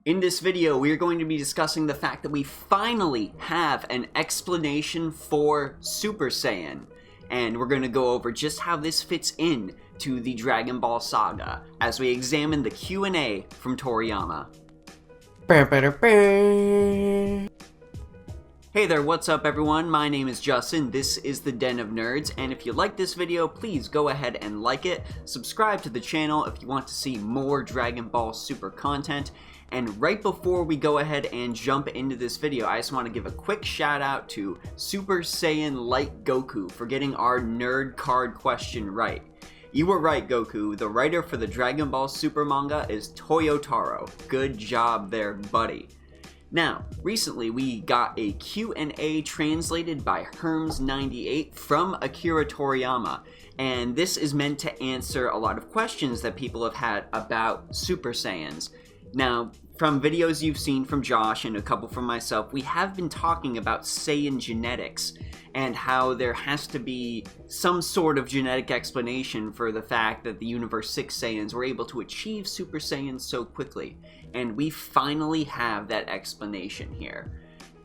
In this video, we are going to be discussing the fact that we finally have an explanation for Super Saiyan. And we're going to go over just how this fits in to the Dragon Ball saga as we examine the Q&A from Toriyama. Hey there, what's up everyone? My name is Justin, this is the Den of Nerds, and if you like this video, please go ahead and like it, subscribe to the channel if you want to see more Dragon Ball Super content, and right before we go ahead and jump into this video, I just want to give a quick shout out to Super Saiyan Light Goku for getting our nerd card question right. You were right, Goku. The writer for the Dragon Ball Super manga is Toyotaro. Good job there, buddy. Now, recently we got a Q&A translated by Herms98 from Akira Toriyama, and this is meant to answer a lot of questions that people have had about Super Saiyans. Now, from videos you've seen from Josh and a couple from myself, we have been talking about Saiyan genetics and how there has to be some sort of genetic explanation for the fact that the Universe 6 Saiyans were able to achieve Super Saiyan so quickly. And we finally have that explanation here.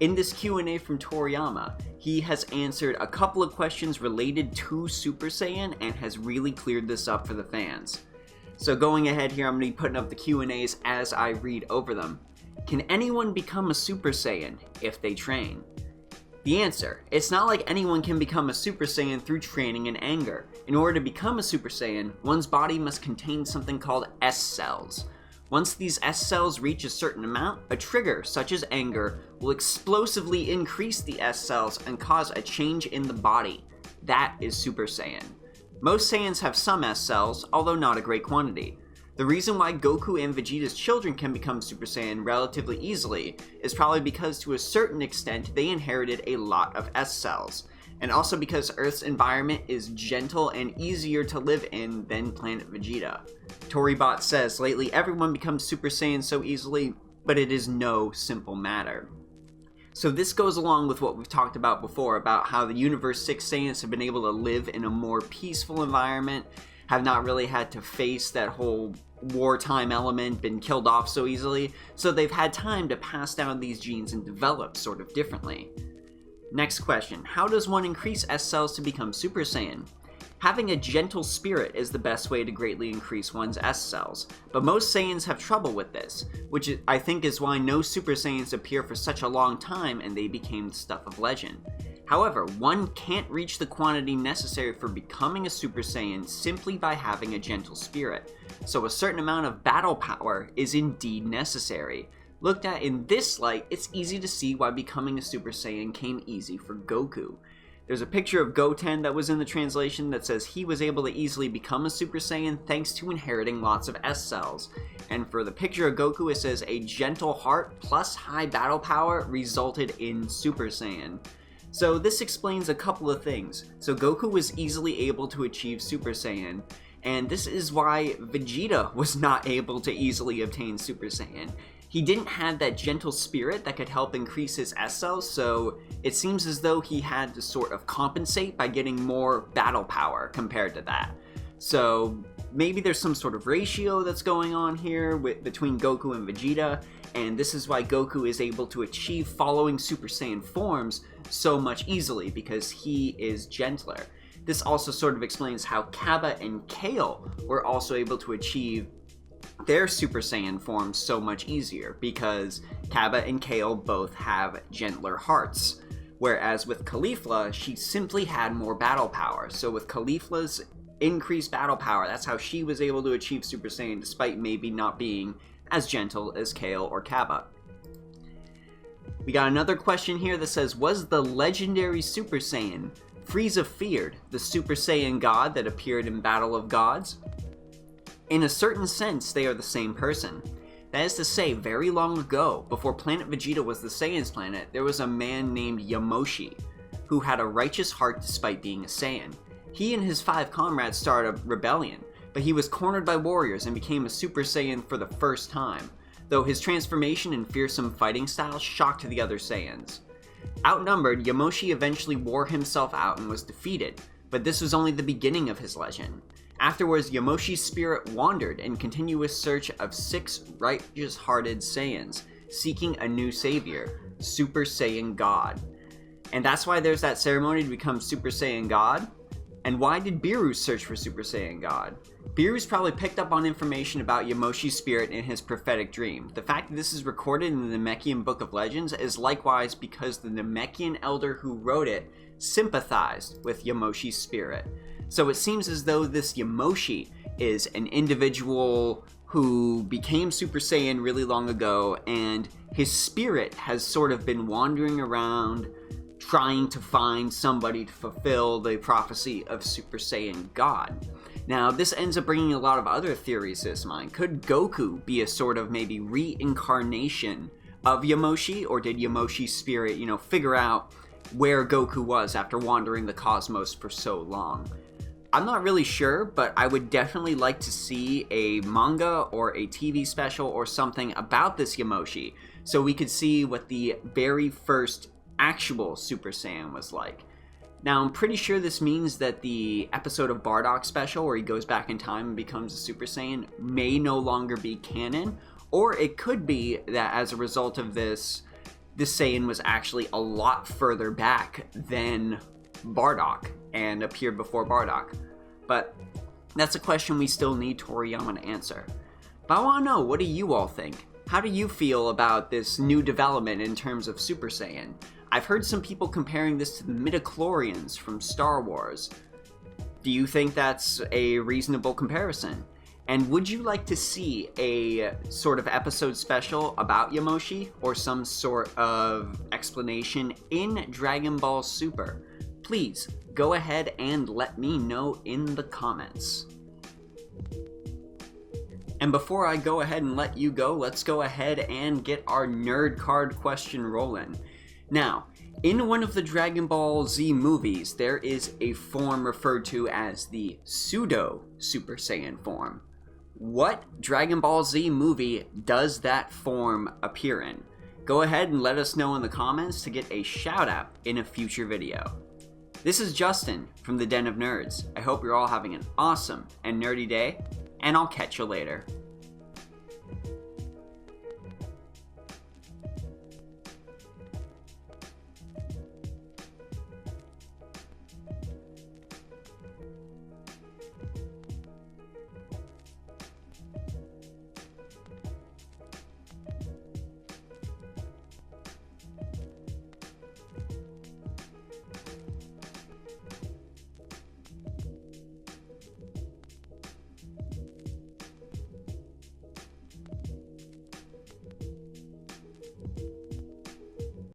In this Q&A from Toriyama, he has answered a couple of questions related to Super Saiyan and has really cleared this up for the fans. So going ahead here, I'm going to be putting up the Q&As as I read over them. Can anyone become a Super Saiyan if they train? The answer: it's not like anyone can become a Super Saiyan through training and anger. In order to become a Super Saiyan, one's body must contain something called S cells. Once these S cells reach a certain amount, a trigger, such as anger, will explosively increase the S cells and cause a change in the body. That is Super Saiyan. Most Saiyans have some S cells, although not a great quantity. The reason why Goku and Vegeta's children can become Super Saiyan relatively easily is probably because to a certain extent they inherited a lot of S cells, and also because Earth's environment is gentle and easier to live in than planet Vegeta. Toribot says, lately everyone becomes Super Saiyan so easily, but it is no simple matter. So this goes along with what we've talked about before, about how the Universe 6 Saiyans have been able to live in a more peaceful environment, have not really had to face that whole wartime element, been killed off so easily, so they've had time to pass down these genes and develop sort of differently. Next question: how does one increase S cells to become Super Saiyan? Having a gentle spirit is the best way to greatly increase one's S cells, but most Saiyans have trouble with this, which I think is why no Super Saiyans appear for such a long time and they became the stuff of legend. However, one can't reach the quantity necessary for becoming a Super Saiyan simply by having a gentle spirit, so a certain amount of battle power is indeed necessary. Looked at in this light, it's easy to see why becoming a Super Saiyan came easy for Goku. There's a picture of Goten that was in the translation that says he was able to easily become a Super Saiyan thanks to inheriting lots of S cells. And for the picture of Goku, it says a gentle heart plus high battle power resulted in Super Saiyan. So this explains a couple of things. So Goku was easily able to achieve Super Saiyan, and this is why Vegeta was not able to easily obtain Super Saiyan. He didn't have that gentle spirit that could help increase his S cells, so it seems as though he had to sort of compensate by getting more battle power compared to that. So maybe there's some sort of ratio that's going on here between Goku and Vegeta, and this is why Goku is able to achieve following Super Saiyan forms so much easily, because he is gentler. This also sort of explains how Cabba and Kale were also able to achieve their Super Saiyan forms so much easier, because Cabba and Kale both have gentler hearts. Whereas with Caulifla, she simply had more battle power. So with Caulifla's increased battle power, that's how she was able to achieve Super Saiyan despite maybe not being as gentle as Kale or Cabba. We got another question here that says, was the legendary Super Saiyan Frieza feared the Super Saiyan god that appeared in Battle of Gods? In a certain sense, they are the same person. That is to say, very long ago, before planet Vegeta was the Saiyans planet, there was a man named Yamoshi, who had a righteous heart despite being a Saiyan. He and his 5 comrades started a rebellion, but he was cornered by warriors and became a Super Saiyan for the first time, though his transformation and fearsome fighting style shocked the other Saiyans. Outnumbered, Yamoshi eventually wore himself out and was defeated, but this was only the beginning of his legend. Afterwards, Yamoshi's spirit wandered in continuous search of 6 righteous-hearted Saiyans, seeking a new savior, Super Saiyan God. And that's why there's that ceremony to become Super Saiyan God. And why did Biru search for Super Saiyan God? Biru's probably picked up on information about Yamoshi's spirit in his prophetic dream. The fact that this is recorded in the Namekian Book of Legends is likewise because the Namekian elder who wrote it sympathized with Yamoshi's spirit. So it seems as though this Yamoshi is an individual who became Super Saiyan really long ago, and his spirit has sort of been wandering around trying to find somebody to fulfill the prophecy of Super Saiyan God. Now, this ends up bringing a lot of other theories to his mind. Could Goku be a sort of maybe reincarnation of Yamoshi, or did Yamoshi's spirit, figure out where Goku was after wandering the cosmos for so long? I'm not really sure, but I would definitely like to see a manga or a TV special or something about this Yamoshi, so we could see what the very first actual Super Saiyan was like. Now, I'm pretty sure this means that the episode of Bardock special where he goes back in time and becomes a Super Saiyan may no longer be canon, or it could be that as a result of this Saiyan was actually a lot further back than Bardock and appeared before Bardock. But that's a question we still need Toriyama to answer. But I want to know, what do you all think? How do you feel about this new development in terms of Super Saiyan? I've heard some people comparing this to the midichlorians from Star Wars. Do you think that's a reasonable comparison? And would you like to see a sort of episode special about Yamoshi, or some sort of explanation in Dragon Ball Super? Please go ahead and let me know in the comments. And before I go ahead and let you go, let's go ahead and get our nerd card question rolling. Now, in one of the Dragon Ball Z movies, there is a form referred to as the pseudo Super Saiyan form. What Dragon Ball Z movie does that form appear in? Go ahead and let us know in the comments to get a shout out in a future video. This is Justin from the Den of Nerds. I hope you're all having an awesome and nerdy day, and I'll catch you later.